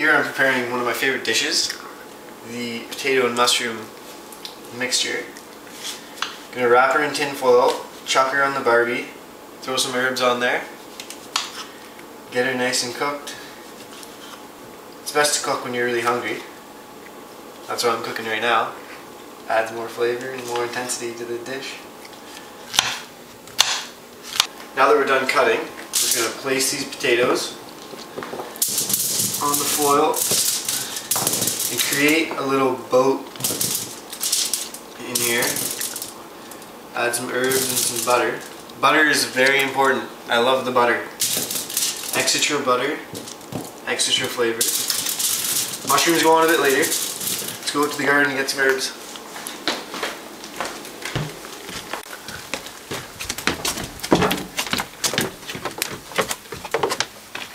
Here I'm preparing one of my favorite dishes, the potato and mushroom mixture. Gonna wrap her in tin foil, chuck her on the Barbie, throw some herbs on there, get her nice and cooked. It's best to cook when you're really hungry. That's what I'm cooking right now. Adds more flavor and more intensity to the dish. Now that we're done cutting, we're going to place these potatoes on the foil and create a little boat in here. Add some herbs and some butter. Butter is very important. I love the butter. Extra butter, extra flavor. Mushrooms go on a bit later. Let's go out to the garden and get some herbs.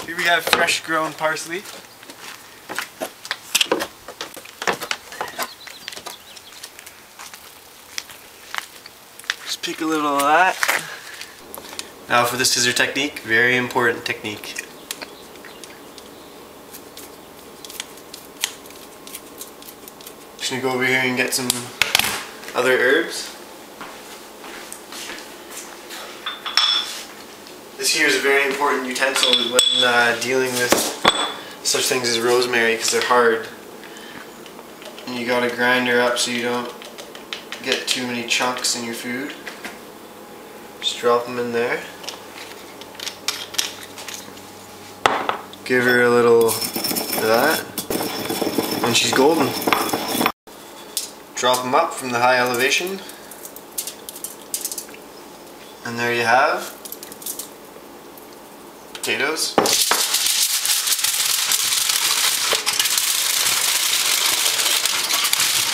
Here we have fresh grown parsley. Just pick a little of that. Now for the scissor technique, very important technique. Just gonna go over here and get some other herbs. This here is a very important utensil when dealing with such things as rosemary because they're hard. And you gotta grind her up so you don't get too many chunks in your food. Just drop them in there. Give her a little of that. And she's golden. Drop them up from the high elevation. And there you have potatoes.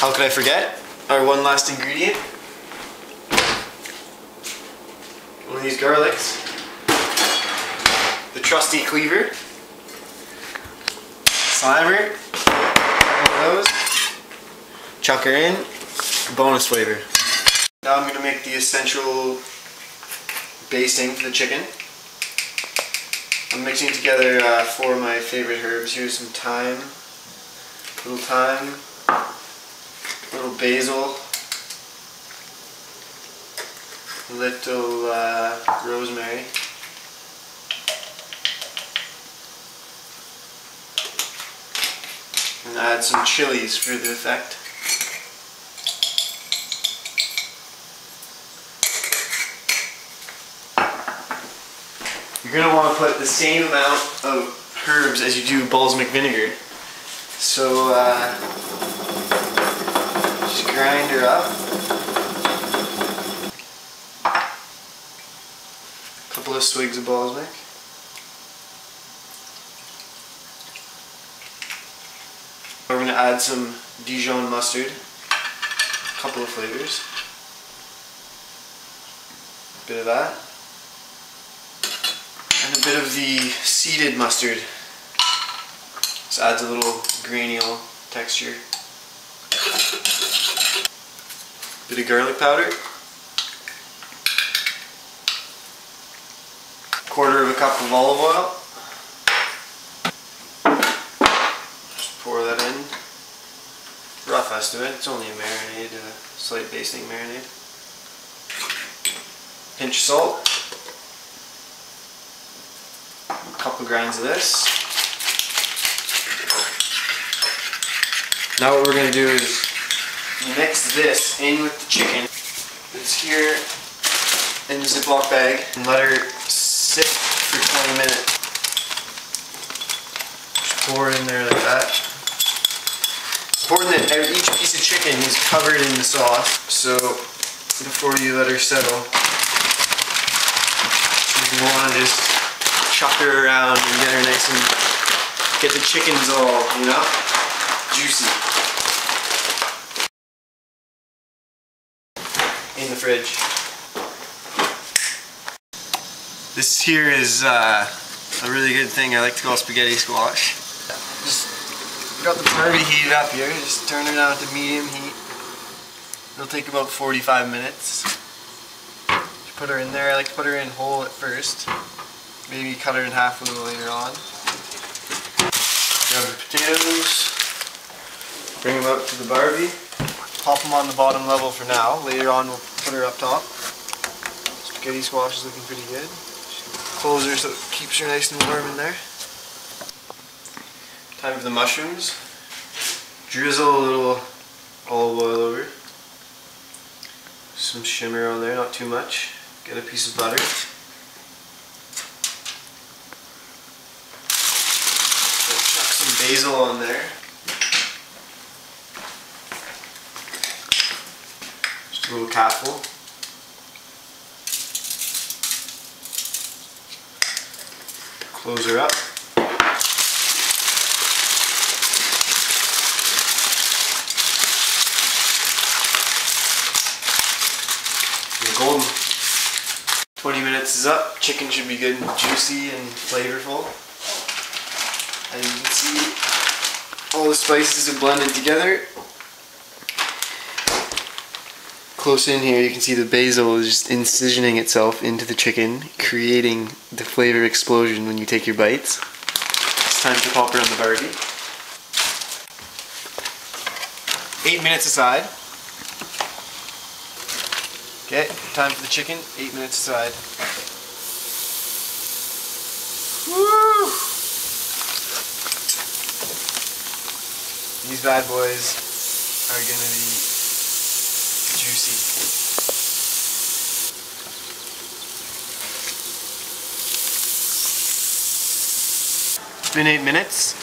How could I forget our one last ingredient? One of these garlics. The trusty cleaver. Slimer. One of those. Chuck her in. Bonus flavor. Now I'm going to make the essential basting for the chicken. I'm mixing together 4 of my favorite herbs. Here's some thyme, little basil, little rosemary, and add some chilies for the effect. You're going to want to put the same amount of herbs as you do balsamic vinegar. So just grind her up. A couple of swigs of balsamic. We're going to add some Dijon mustard. A couple of flavors. A bit of that. And a bit of the seeded mustard. This adds a little granular texture. Bit of garlic powder. 1/4 cup of olive oil. Just pour that in. Rough estimate, it's only a marinade, a slight basting marinade. Pinch of salt. A couple grinds of this. Now what we're going to do is mix this in with the chicken. It's here in the Ziploc bag and let her sit for 20 minutes. Just pour it in there like that. It's important that each piece of chicken is covered in the sauce, so before you let her settle, you want to just chuck her around and get her nice and get the chickens all, you know, juicy. In the fridge. This here is a really good thing I like to call spaghetti squash. Just got the Barbie heated up here, just turn her down to medium heat. It'll take about 45 minutes. Just put her in there. I like to put her in whole at first. Maybe cut her in half a little later on. Grab the potatoes, bring them out to the Barbie, pop them on the bottom level for now. Later on we'll put her up top. Spaghetti squash is looking pretty good. Close her so it keeps her nice and warm in there. Time for the mushrooms. Drizzle a little olive oil over. Some shimmer on there, not too much. Get a piece of butter. Chuck some basil on there. Just a little capful. Close her up. Golden. 20 minutes is up. Chicken should be good and juicy and flavorful. And you can see all the spices are blended together. Close in here you can see the basil is just incisioning itself into the chicken, creating the flavor explosion when you take your bites. It's time to pop her on the Barbie. 8 minutes aside. Okay, time for the chicken, 8 minutes aside. Woo! These bad boys are gonna be juicy. It's been 8 minutes,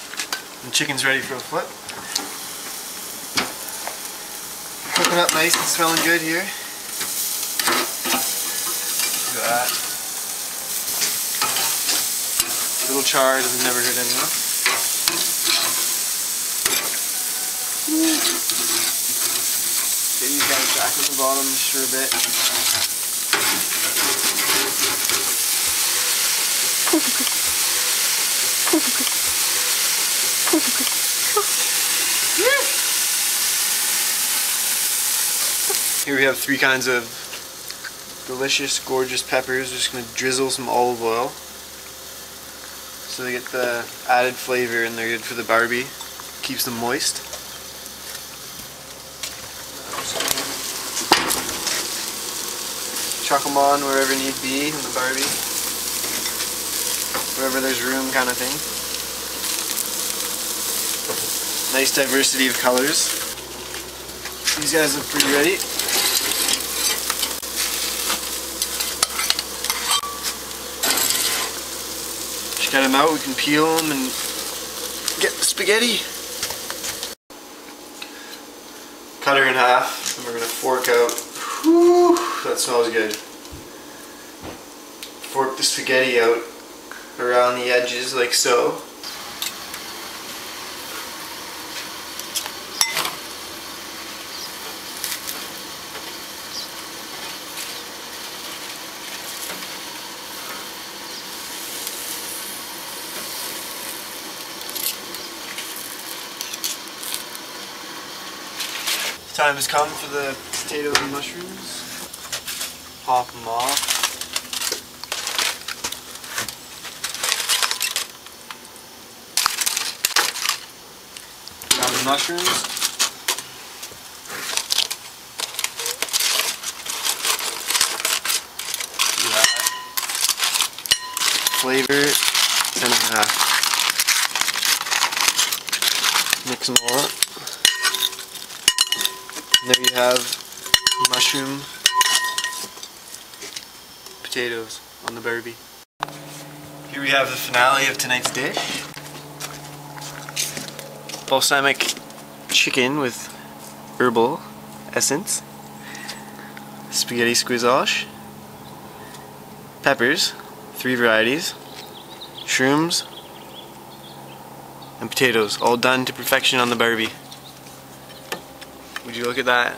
and the chicken's ready for a flip. Cooking up nice and smelling good here. Look at that. A little char doesn't never hurt anyone. Okay, these guys back at the bottom just for a bit. Here we have 3 kinds of delicious, gorgeous peppers. We're just going to drizzle some olive oil so they get the added flavor and they're good for the Barbie. Keeps them moist. Chuck them on wherever need be in the Barbie. Wherever there's room kind of thing. Nice diversity of colors. These guys look pretty ready. Get them out, we can peel them and get the spaghetti. Cut her in half and we're going to fork out. Whew, that smells good. Fork the spaghetti out around the edges like so. Time has come for the potatoes and mushrooms. Pop them off. Grab the mushrooms. Do that. Flavor, 10.5. Mix them all up. And there you have mushroom potatoes on the Barbie. Here we have the finale of tonight's dish. Balsamic chicken with herbal essence. Spaghetti squash. Peppers, 3 varieties. Shrooms. And potatoes, all done to perfection on the Barbie. Would you look at that?